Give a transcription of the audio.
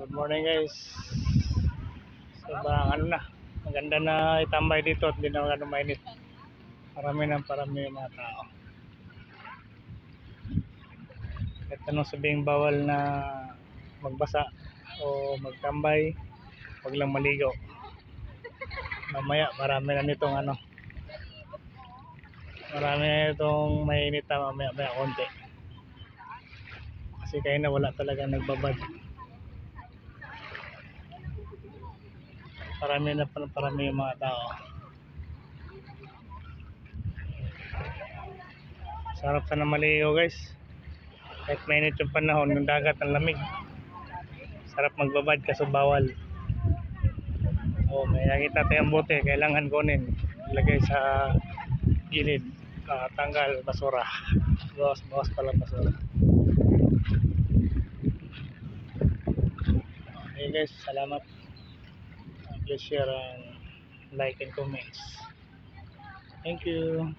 Good morning guys. Sobrang maganda na itambay dito at hindi na ganun mainit. Parami yung mga tao. Kahit anong sabihing bawal na magbasa o magtambay, huwag lang maligo. Mamaya marami na itong mainit na mamaya konti. Kasi kayo na wala talaga nagbabad. Parami yung mga tao. Sarap sana maligo guys. Kahit mainit yung panahon, yung dagat ang lamig. Sarap magbabad kaso bawal. May nakita tayong bote, kailangan kunin. Ilagay sa gilid. Tanggal basura. Bawas pala basura. Okay guys, salamat. Please share and like and comments. Thank you.